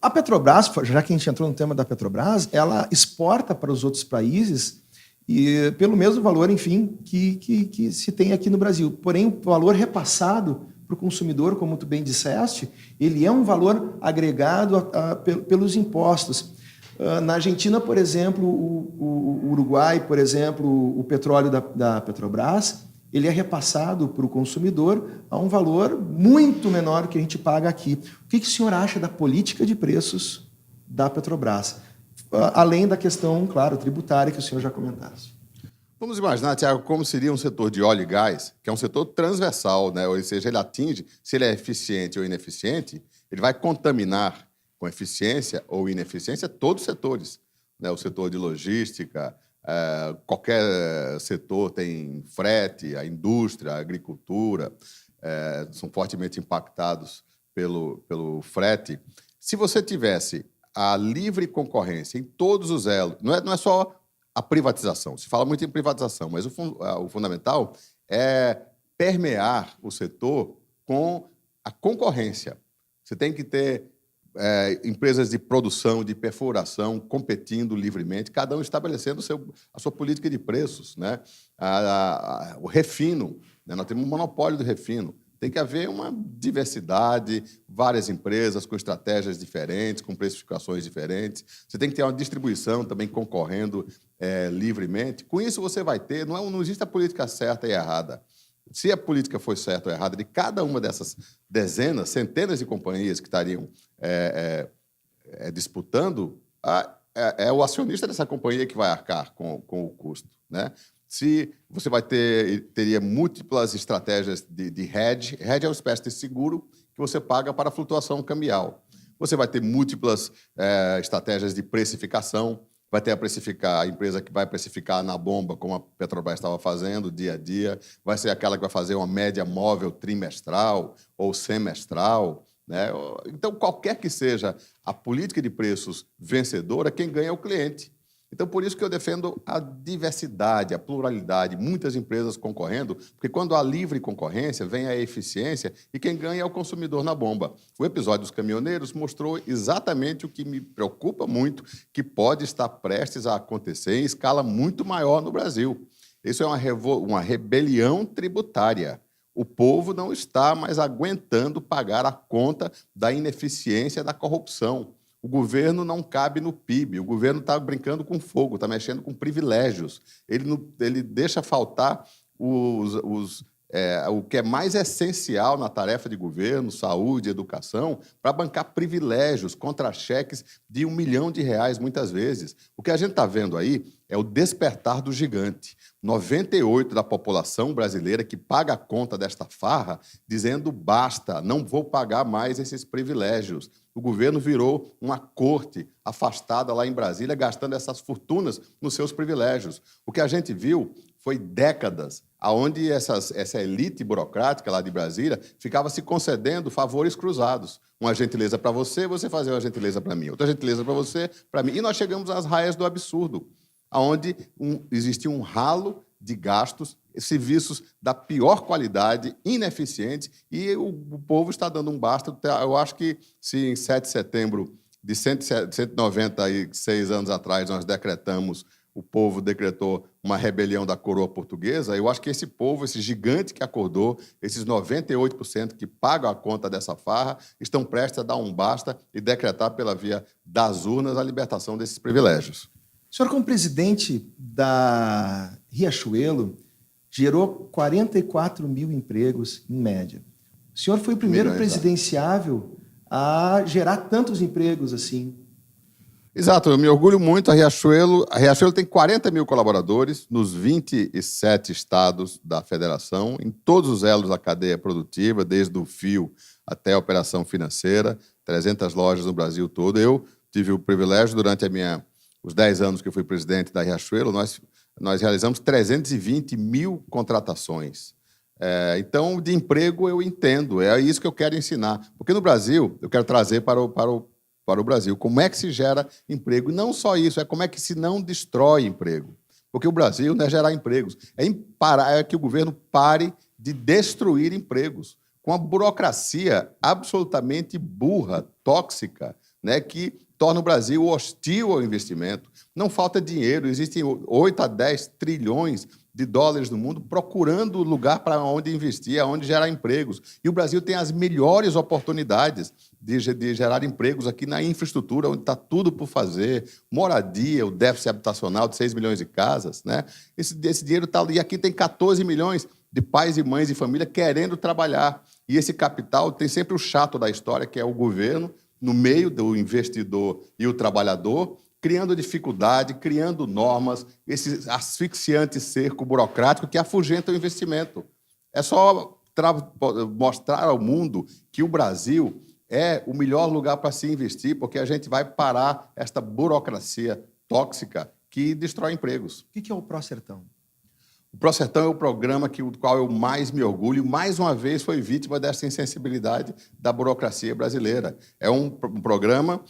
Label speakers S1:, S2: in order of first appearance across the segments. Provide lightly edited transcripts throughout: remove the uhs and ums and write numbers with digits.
S1: A Petrobras, já que a gente entrou no tema da Petrobras, ela exporta para os outros países e pelo mesmo valor, enfim, que se tem aqui no Brasil. Porém, o valor repassado para o consumidor, como tu bem disseste, ele é um valor agregado pelos impostos. Na Argentina, por exemplo, o Uruguai, por exemplo, o petróleo da Petrobras, ele é repassado para o consumidor a um valor muito menor que a gente paga aqui. O que o senhor acha da política de preços da Petrobras? Além da questão, claro, tributária que o senhor já comentasse.
S2: Vamos imaginar, Tiago, como seria um setor de óleo e gás, que é um setor transversal, né? Ou seja, ele atinge, se ele é eficiente ou ineficiente, ele vai contaminar com eficiência ou ineficiência todos os setores, né? O setor de logística, qualquer setor tem frete, a indústria, a agricultura, são fortemente impactados pelo frete. Se você tivesse a livre concorrência em todos os elos, não é só a privatização, se fala muito em privatização, mas o fundamental é permear o setor com a concorrência. Você tem que ter empresas de produção, de perfuração, competindo livremente, cada um estabelecendo a sua política de preços, né? O refino, né? Nós temos um monopólio do refino. Tem que haver uma diversidade, várias empresas com estratégias diferentes, com precificações diferentes. Você tem que ter uma distribuição também concorrendo livremente. Com isso, você vai ter... Não existe a política certa e errada. Se a política for certa ou errada de cada uma dessas dezenas, centenas de companhias que estariam disputando, é o acionista dessa companhia que vai arcar com o custo, né? Se você teria múltiplas estratégias de hedge. Hedge é uma espécie de seguro que você paga para a flutuação cambial. Você vai ter múltiplas estratégias de precificação. Vai ter a empresa que vai precificar na bomba, como a Petrobras estava fazendo, dia a dia. Vai ser aquela que vai fazer uma média móvel trimestral ou semestral, né? Então, qualquer que seja a política de preços vencedora, quem ganha é o cliente. Então, por isso que eu defendo a diversidade, a pluralidade, muitas empresas concorrendo, porque quando há livre concorrência, vem a eficiência e quem ganha é o consumidor na bomba. O episódio dos caminhoneiros mostrou exatamente o que me preocupa muito, que pode estar prestes a acontecer em escala muito maior no Brasil. Isso é uma rebelião tributária. O povo não está mais aguentando pagar a conta da ineficiência da corrupção. O governo não cabe no PIB, o governo está brincando com fogo, está mexendo com privilégios. Ele deixa faltar o que é mais essencial na tarefa de governo, saúde, educação, para bancar privilégios, contra-cheques de R$1 milhão, muitas vezes. O que a gente está vendo aí é o despertar do gigante. 98% da população brasileira que paga a conta desta farra, dizendo basta, não vou pagar mais esses privilégios. O governo virou uma corte afastada lá em Brasília, gastando essas fortunas nos seus privilégios. O que a gente viu foi décadas onde essa elite burocrática lá de Brasília ficava se concedendo favores cruzados. Uma gentileza para você, você fazia uma gentileza para mim. Outra gentileza para você, para mim. E nós chegamos às raias do absurdo, onde existia um ralo de gastos, serviços da pior qualidade, ineficientes, e o povo está dando um basta. Eu acho que se em 7 de setembro de 196 anos atrás nós o povo decretou uma rebelião da coroa portuguesa, eu acho que esse povo, esse gigante que acordou, esses 98% que pagam a conta dessa farra, estão prestes a dar um basta e decretar pela via das urnas a libertação desses privilégios.
S1: O senhor, como presidente da Riachuelo, gerou 44 mil empregos, em média. O senhor foi o primeiro presidenciável a gerar tantos empregos assim.
S2: Exato, eu me orgulho muito. A Riachuelo tem 40 mil colaboradores nos 27 estados da federação, em todos os elos da cadeia produtiva, desde o fio até a operação financeira, 300 lojas no Brasil todo. Eu tive o privilégio, durante os 10 anos que eu fui presidente da Riachuelo, nós realizamos 320 mil contratações. Então, de emprego eu entendo, é isso que eu quero ensinar. Porque no Brasil, eu quero trazer para o Brasil como é que se gera emprego. E não só isso, é como é que se não destrói emprego. Porque o Brasil não é gerar empregos, é que o governo pare de destruir empregos com a burocracia absolutamente burra, tóxica, né, que torna o Brasil hostil ao investimento. Não falta dinheiro, existem 8 a 10 trilhões de dólares no mundo procurando lugar para onde investir, aonde gerar empregos. E o Brasil tem as melhores oportunidades de gerar empregos aqui na infraestrutura, onde está tudo por fazer, moradia, o déficit habitacional de 6 milhões de casas, né? Esse dinheiro está ali. Aqui tem 14 milhões de pais e mães de família querendo trabalhar. E esse capital tem sempre o chato da história, que é o governo, no meio do investidor e o trabalhador, criando dificuldade, criando normas, esse asfixiante cerco burocrático que afugenta o investimento. É só mostrar ao mundo que o Brasil é o melhor lugar para se investir, porque a gente vai parar esta burocracia tóxica que destrói empregos.
S1: O que é o Pró-Sertão?
S2: O Pró-Sertão é o programa do qual eu mais me orgulho. Mais uma vez foi vítima dessa insensibilidade da burocracia brasileira. É um programa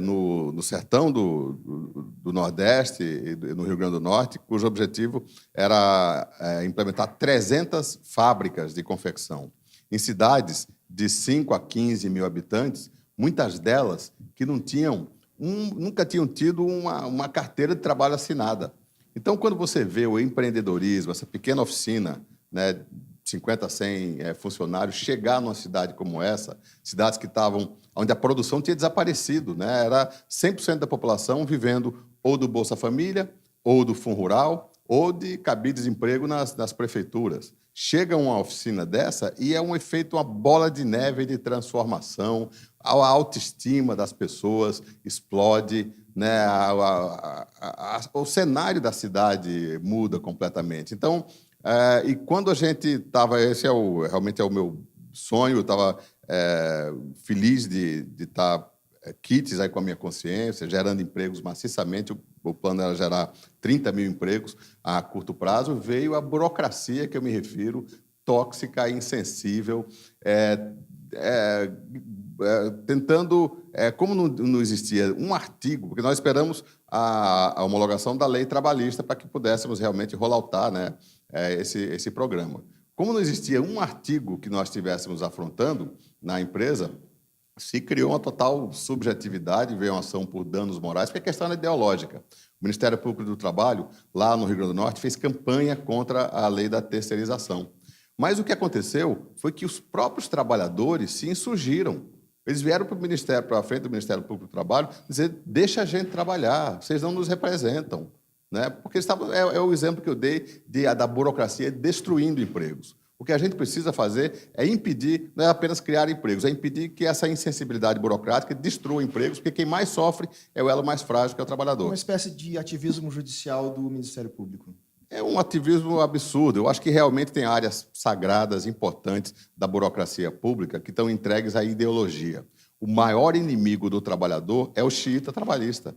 S2: no sertão do Nordeste e no Rio Grande do Norte, cujo objetivo era implementar 300 fábricas de confecção em cidades de 5 a 15 mil habitantes, muitas delas que nunca tinham tido uma carteira de trabalho assinada. Então, quando você vê o empreendedorismo, essa pequena oficina, né, 50 a 100 funcionários, chegar numa cidade como essa, cidades que estavam onde a produção tinha desaparecido, né, era 100% da população vivendo ou do Bolsa Família, ou do Fundo Rural, ou de cabide-desemprego nas prefeituras. Chega uma oficina dessa e é um efeito, uma bola de neve de transformação, a autoestima das pessoas explode, né? O cenário da cidade muda completamente. Então, e quando a gente estava... realmente é o meu sonho, eu estava feliz de estar quites aí com a minha consciência, gerando empregos maciçamente. O plano era gerar 30 mil empregos a curto prazo. Veio a burocracia, que eu me refiro, tóxica, insensível, tentando... como não existia um artigo, porque nós esperamos a homologação da lei trabalhista para que pudéssemos realmente rolloutar, né, esse programa. Como não existia um artigo que nós estivéssemos afrontando na empresa, se criou uma total subjetividade, veio uma ação por danos morais, porque a questão era ideológica. O Ministério Público do Trabalho, lá no Rio Grande do Norte, fez campanha contra a lei da terceirização. Mas o que aconteceu foi que os próprios trabalhadores se insurgiram. Eles vieram para a frente do Ministério Público do Trabalho dizer: deixa a gente trabalhar, vocês não nos representam. Né? Porque é o exemplo que eu dei da burocracia destruindo empregos. O que a gente precisa fazer é impedir, não é apenas criar empregos, é impedir que essa insensibilidade burocrática destrua empregos, porque quem mais sofre é o elo mais frágil, que é o trabalhador.
S1: Uma espécie de ativismo judicial do Ministério Público.
S2: É um ativismo absurdo. Eu acho que realmente tem áreas sagradas, importantes da burocracia pública que estão entregues à ideologia. O maior inimigo do trabalhador é o xiita trabalhista.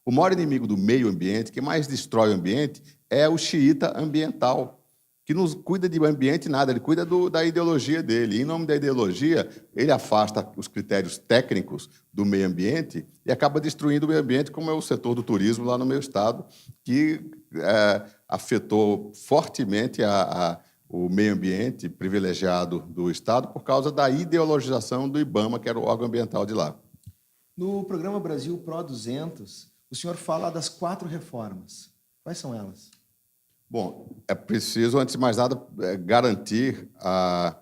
S2: O maior inimigo do meio ambiente, que mais destrói o ambiente, é o xiita ambiental, que não cuida de ambiente nada, ele cuida da ideologia dele. E, em nome da ideologia, ele afasta os critérios técnicos do meio ambiente e acaba destruindo o meio ambiente, como é o setor do turismo lá no meu estado, que afetou fortemente o meio ambiente privilegiado do estado por causa da ideologização do IBAMA, que era o órgão ambiental de lá.
S1: No programa Brasil Pro 200, o senhor fala das 4 reformas. Quais são elas?
S2: Bom, é preciso, antes de mais nada, garantir a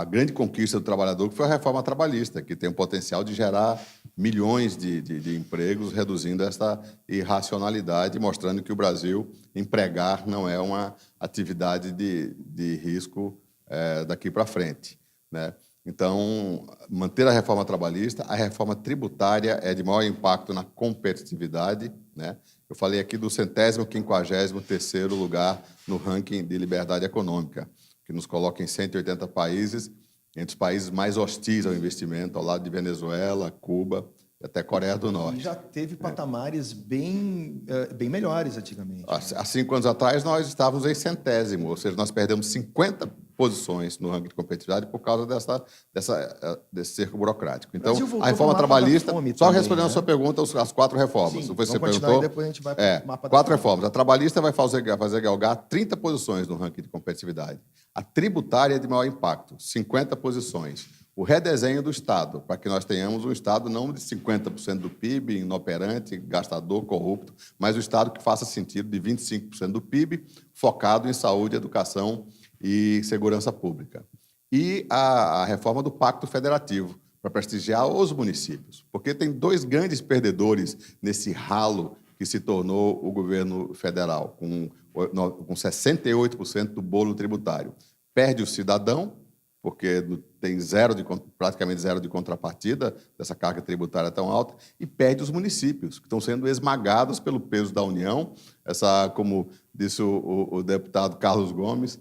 S2: grande conquista do trabalhador, que foi a reforma trabalhista, que tem o potencial de gerar milhões de empregos, reduzindo essa irracionalidade, mostrando que o Brasil, empregar, não é uma atividade de risco daqui para frente, né? Então, manter a reforma trabalhista, a reforma tributária é de maior impacto na competitividade, né? Eu falei aqui do 153º lugar no ranking de liberdade econômica, que nos coloca em 180 países, entre os países mais hostis ao investimento, ao lado de Venezuela, Cuba e até Coreia do Norte.
S1: E já teve patamares bem melhores antigamente.
S2: Há 5 anos atrás, nós estávamos em 100º, ou seja, nós perdemos 50 posições no ranking de competitividade por causa desse cerco burocrático. Então, a reforma trabalhista, só respondendo a sua pergunta, as 4 reformas.
S1: Sim,
S2: você perguntou,
S1: e depois a gente vai para o mapa da
S2: 4 reformas. A trabalhista vai fazer galgar 30 posições no ranking de competitividade. A tributária é de maior impacto, 50 posições. o redesenho do Estado, para que nós tenhamos um Estado não de 50% do PIB, inoperante, gastador, corrupto, mas um Estado que faça sentido de 25% do PIB, focado em saúde, educação e segurança pública. E a reforma do Pacto Federativo, para prestigiar os municípios, porque tem dois grandes perdedores nesse ralo que se tornou o governo federal, com 68% do bolo tributário. Perde o cidadão, porque tem praticamente zero de contrapartida dessa carga tributária tão alta, e perde os municípios, que estão sendo esmagados pelo peso da União. Como disse o deputado Carlos Gomes,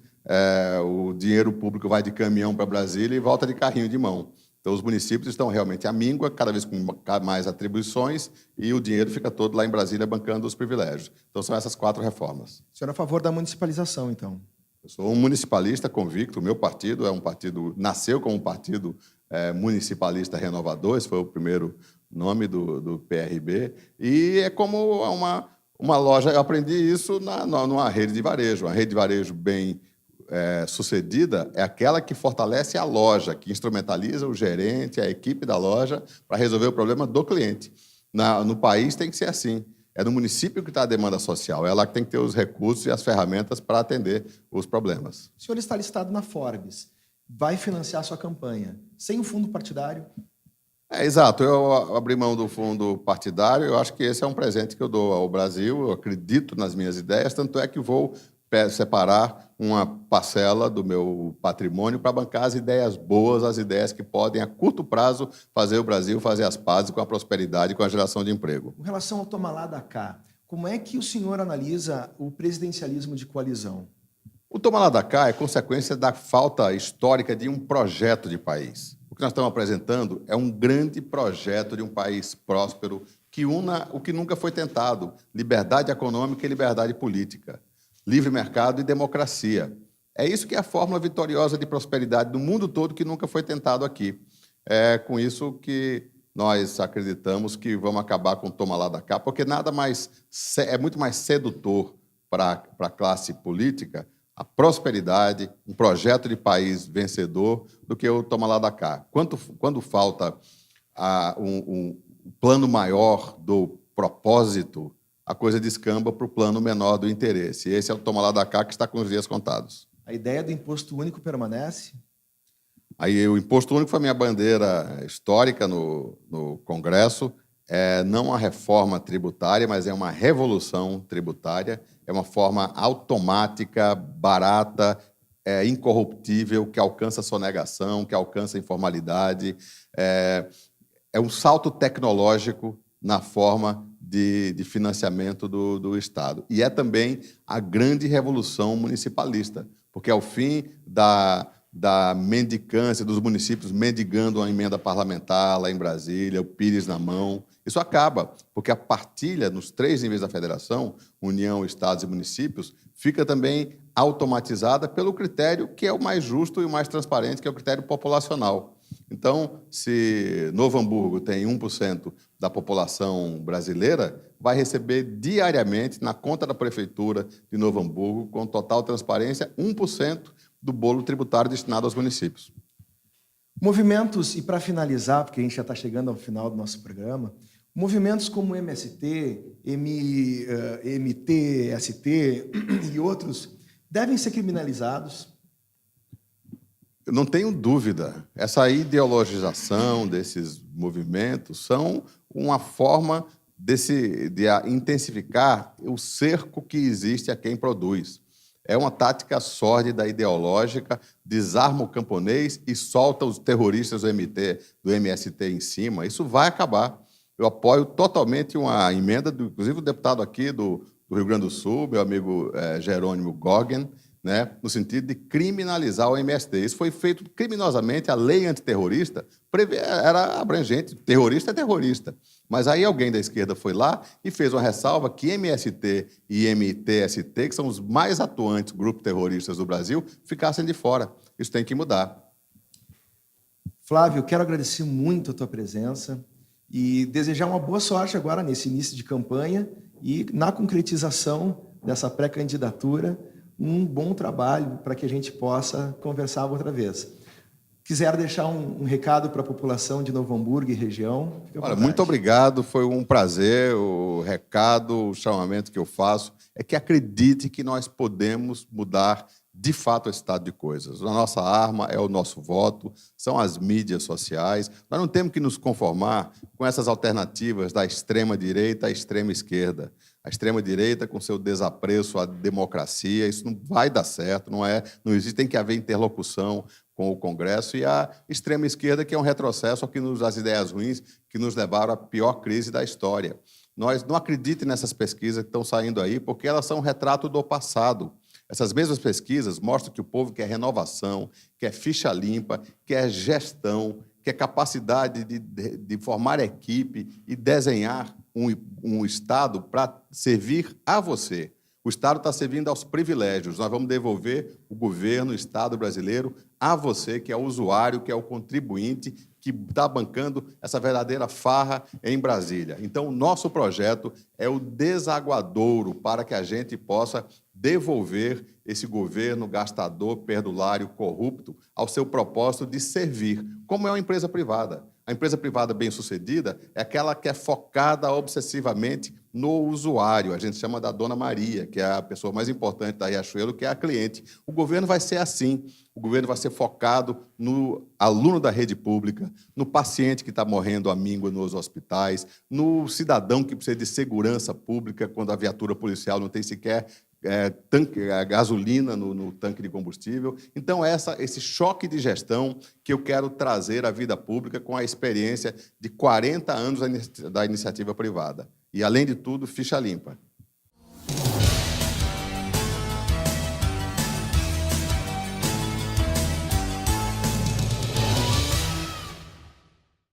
S2: o dinheiro público vai de caminhão para Brasília e volta de carrinho de mão. Então, os municípios estão realmente à míngua, cada vez com mais atribuições, e o dinheiro fica todo lá em Brasília bancando os privilégios. Então, são essas 4 reformas.
S1: O senhor é a favor da municipalização, então?
S2: Eu sou um municipalista convicto. O meu partido nasceu como um partido municipalista renovador, esse foi o primeiro nome do PRB, e é como uma loja. Eu aprendi isso numa rede de varejo. Uma rede de varejo bem sucedida é aquela que fortalece a loja, que instrumentaliza o gerente, a equipe da loja, para resolver o problema do cliente. No país tem que ser assim. É no município que está a demanda social, é lá que tem que ter os recursos e as ferramentas para atender os problemas.
S1: O senhor está listado na Forbes, vai financiar a sua campanha sem o fundo partidário?
S2: Exato. Eu abri mão do fundo partidário, eu acho que esse é um presente que eu dou ao Brasil, eu acredito nas minhas ideias, tanto é que vou separar uma parcela do meu patrimônio para bancar as ideias boas, as ideias que podem, a curto prazo, fazer o Brasil fazer as pazes com a prosperidade e com a geração de emprego.
S1: Com relação ao toma lá da cá, como é que o senhor analisa o presidencialismo de coalizão?
S2: O toma lá da cá é consequência da falta histórica de um projeto de país. O que nós estamos apresentando é um grande projeto de um país próspero que una o que nunca foi tentado: liberdade econômica e liberdade política, livre mercado e democracia. É isso que é a fórmula vitoriosa de prosperidade do mundo todo, que nunca foi tentado aqui. É com isso que nós acreditamos que vamos acabar com o toma lá da cá, porque é muito mais sedutor para a classe política a prosperidade, um projeto de país vencedor, do que o toma lá da cá. Quando falta um plano maior do propósito, a coisa descamba para o plano menor do interesse. Esse é o toma lá da cá que está com os dias contados.
S1: A ideia do imposto único permanece?
S2: Aí, o imposto único foi a minha bandeira histórica no Congresso. Não uma reforma tributária, mas é uma revolução tributária. É uma forma automática, barata, incorruptível, que alcança a sonegação, que alcança a informalidade. É um salto tecnológico na forma de financiamento do Estado. E é também a grande revolução municipalista, porque, ao fim da mendicância, dos municípios mendigando uma emenda parlamentar lá em Brasília, o pires na mão, isso acaba, porque a partilha nos 3 níveis da federação, União, Estados e municípios, fica também automatizada pelo critério que é o mais justo e o mais transparente, que é o critério populacional. Então, se Novo Hamburgo tem 1% da população brasileira, vai receber diariamente, na conta da Prefeitura de Novo Hamburgo, com total transparência, 1% do bolo tributário destinado aos municípios.
S1: Movimentos, e para finalizar, porque a gente já está chegando ao final do nosso programa, movimentos como MST, MTST e outros devem ser criminalizados?
S2: Eu não tenho dúvida. Essa ideologização desses movimentos são uma forma de intensificar o cerco que existe a quem produz. É uma tática sórdida, ideológica, desarma o camponês e solta os terroristas do MST em cima. Isso vai acabar. Eu apoio totalmente uma emenda, inclusive do deputado aqui do Rio Grande do Sul, meu amigo Jerônimo Goguen, né, no sentido de criminalizar o MST. Isso foi feito criminosamente. A lei antiterrorista era abrangente, terrorista é terrorista. Mas aí alguém da esquerda foi lá e fez uma ressalva que MST e MTST, que são os mais atuantes grupos terroristas do Brasil, ficassem de fora. Isso tem que mudar.
S1: Flávio, quero agradecer muito a tua presença e desejar uma boa sorte agora nesse início de campanha e na concretização dessa pré-candidatura, um bom trabalho para que a gente possa conversar outra vez. quiser deixar um recado para a população de Novo Hamburgo e região, fica à
S2: Olha,
S1: vontade.
S2: muito obrigado, foi um prazer. O recado, o chamamento que eu faço é que acredite que nós podemos mudar de fato o estado de coisas. A nossa arma é o nosso voto, são as mídias sociais. Nós não temos que nos conformar com essas alternativas da extrema-direita à extrema-esquerda. A extrema-direita com seu desapreço à democracia, isso não vai dar certo, não existe, tem que haver interlocução com o Congresso, e a extrema-esquerda, que é um retrocesso às ideias ruins que nos levaram à pior crise da história. Nós não acreditem nessas pesquisas que estão saindo aí, porque elas são um retrato do passado. Essas mesmas pesquisas mostram que o povo quer renovação, quer ficha limpa, quer gestão, quer capacidade de formar equipe e desenhar um Estado para servir a você. O Estado está servindo aos privilégios. Nós vamos devolver o governo, o Estado brasileiro, a você, que é o usuário, que é o contribuinte, que está bancando essa verdadeira farra em Brasília. Então, o nosso projeto é o desaguadouro para que a gente possa devolver esse governo gastador, perdulário, corrupto, ao seu propósito de servir, como é uma empresa privada. A empresa privada bem-sucedida é aquela que é focada obsessivamente no usuário. A gente chama da Dona Maria, que é a pessoa mais importante da Riachuelo, que é a cliente. O governo vai ser assim. O governo vai ser focado no aluno da rede pública, no paciente que está morrendo à míngua nos hospitais, no cidadão que precisa de segurança pública quando a viatura policial não tem sequer gasolina no tanque de combustível. Então, esse choque de gestão que eu quero trazer à vida pública com a experiência de 40 anos da iniciativa privada. E, além de tudo, ficha limpa.